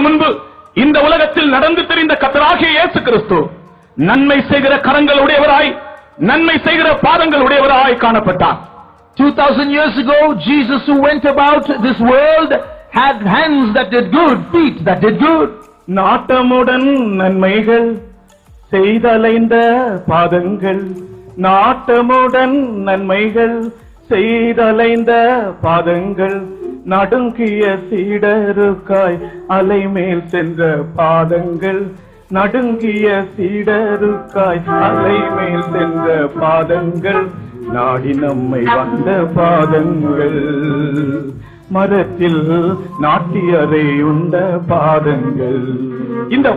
முன்பு இந்த உலகத்தில் நடந்து தெரிந்த கர்த்தராகிய இயேசு கிறிஸ்து நன்மை செய்கிற கரங்கள் உடையவராய், நன்மை செய்கிற பாதங்கள் உடையவராய் காணப்பட்டார். 2000 years ago, Jesus who went about this world had hands that did good, feet that did good. நாட்டமுடன் நன்மைகள் செய்தலைந்த பாதங்கள், நாட்டமுடன் நன்மைகள் செய்தலைந்த பாதங்கள், நடுங்கிய சீடருக்காய் அலைமேல் சென்ற பாதங்கள், நடுங்கிய சீடருக்காய் அலைமேல் சென்ற பாதங்கள், நாடி நம்மை வந்த பாதங்கள், மரத்தில் நாட்டியரை உண்ட பாதங்கள். இந்த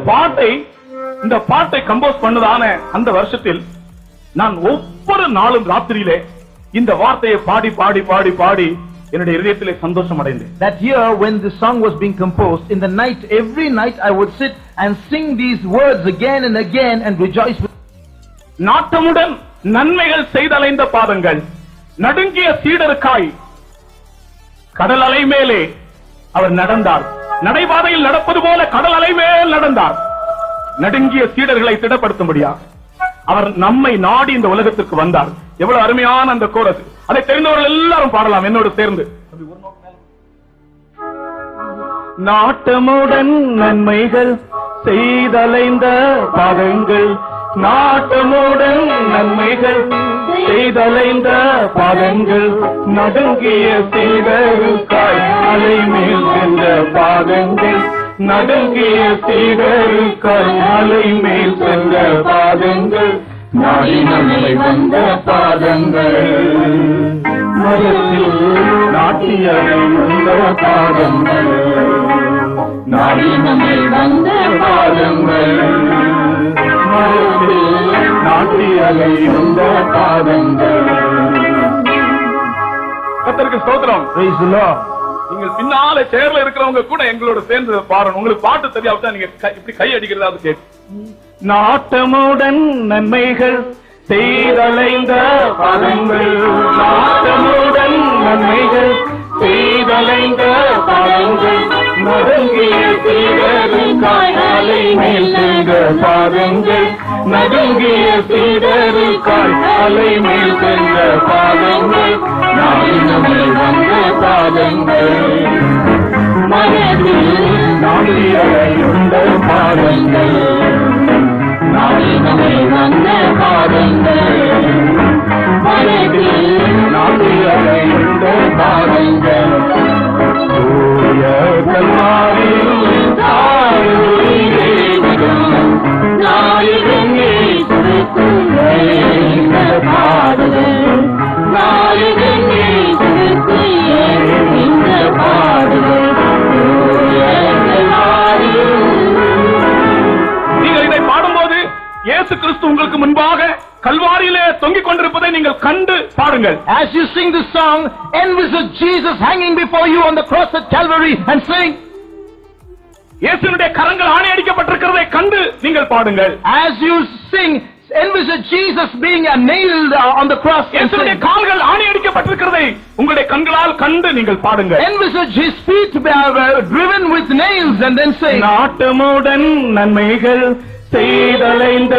பாட்டை கம்போஸ் பண்ணதான அந்த வருஷத்தில் நான் ஒவ்வொரு நாளும் ராத்திரியிலே இந்த வார்த்தையை பாடி பாடி பாடி பாடி என்னுடைய இதயத்திலே சந்தோஷம் அடைந்தேன். That year when the song was being composed, in the night, every night I would sit and sing these words again and again and rejoice with. நாட்டமுடன் நன்மைகள் செய்தலைந்த பாதங்கள், நடுங்கிய சீடருக்காய் கடல் அலை மேலே அவர் நடந்தார். நடைபாதையில் நடப்பது போல கடல் அலை மேல் நடந்தார். நடுங்கிய சீடர்களை திடப்படுத்தும்படியாக அவர் நம்மை நாடி இந்த உலகத்திற்கு வந்தார். எவ்வளவு அருமையான அந்த கோரஸ்! அதை தெரிந்தவர்கள் எல்லாரும் பாடலாம் என்னோடு சேர்ந்து. நாட்டமுடன் நன்மைகள் செய்தலைந்த பாதங்கள், நாட்டமுடன் நன்மைகள் செய்தலைந்த பாதங்கள், நடுங்கிய சீடருக்காய் அலைமேல் சென்ற பாதங்கள், நடுங்கிய சீடருக்காய் அலைமேல் சென்ற பாதங்கள், நாடி நம்மை வந்த பாதங்கள், மரத்தில் நாட்டியரை வந்த பாதங்கள், நாடி நம்மை வந்த பாதங்கள், மரத்தில் நாட்டியரை வந்த பாதங்கள். கர்த்தருக்கு ஸ்தோத்திரம். Praise the Lord. நீங்கள் பின்னால சேர்ல இருக்கிறவங்க கூட எங்களோட சேர்ந்து பாருங்க. உங்களுக்கு பாட்டு தெரியாவிட்டா நீங்க இப்படி கை அடிக்கிறதா கேட்டு. நாட்டமுடன் நன்மைகள் செய்தலைந்த பாதங்கள், நாட்டமுடன் நன்மைகள் செய்தலைந்த பாதங்கள், நடுங்கிய சீடருக்காய் அலைமேல் சென்ற பாதங்கள், நடுங்கிய சீடருக்காய் அலைமேல் சென்ற பாதங்கள், நாடி நம்மை வந்த பாதங்கள், மனதில் நாட்டியரை உண்ட பாதங்கள், நாடி நம்மை வந்த பாதங்கள், மனதில் நாட்டியரை உண்ட பாதங்கள், தூய கல்வாரியில் தாயுயிரே மிகவும் நாயகன் இயேசுவுக்குள்ளே இந்த பாடுகள், நாயகன் இயேசுவுக்குள்ளே இந்த பாடுகள், தூய கல்வாரியில். நீங்கள் இதை பாடும்போது இயேசு கிறிஸ்து உங்களுக்கு முன்பாக கல்வாரியிலே தொங்கிக் கொண்டிருப்பதை நீங்கள் கண்டு பாடுங்கள். As you sing this song, envisage Jesus hanging before you on the cross at Calvary and sing. இயேசுவினுடைய கரங்கள் ஆணையடிக்கப்பட்டிருக்கிறதை கண்டு நீங்கள் பாடுங்கள். As you sing, envisage Jesus being nailed on the cross and இயேசுவினுடைய sing. கால்கள் ஆணையடிக்கப்பட்டிருக்கிறதை உங்களுடைய கண்களால் கண்டு நீங்கள் பாடுங்கள். Envisage his feet driven with nails and then sing. நாட்டமுடன் நன்மைகள் செய்தலைந்த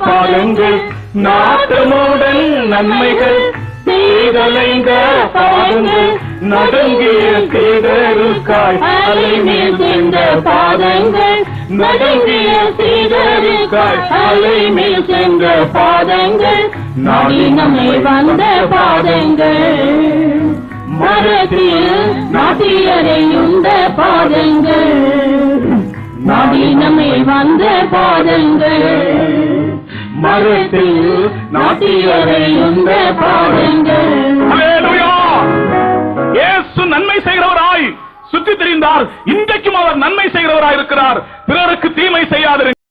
பாதங்கள், நாட்டமுடன் நன்மைகள் செய்தலைந்த பாதங்கள், நடுங்கிய சீடருக்காய் அலைமேல் சென்ற பாதங்கள், நடுங்கிய சீடருக்காய் அலைமேல் சென்ற பாதங்கள், நாடி நம்மை வந்த பாதங்கள், மரத்தில் நாட்டியரை உண்ட பாதங்கள், நாடி நம்மை வந்த பாதங்கள், மரத்தில் நாட்டியரை உண்ட பாதங்கள். ஹல்லேலூயா! இயேசு நன்மை செய்கிறவராய் சுற்றி திரிந்தார். இன்றைக்கும் அவர் நன்மை செய்கிறவராய் இருக்கிறார். பிறருக்கு தீமை செய்யாதிருங்கள்.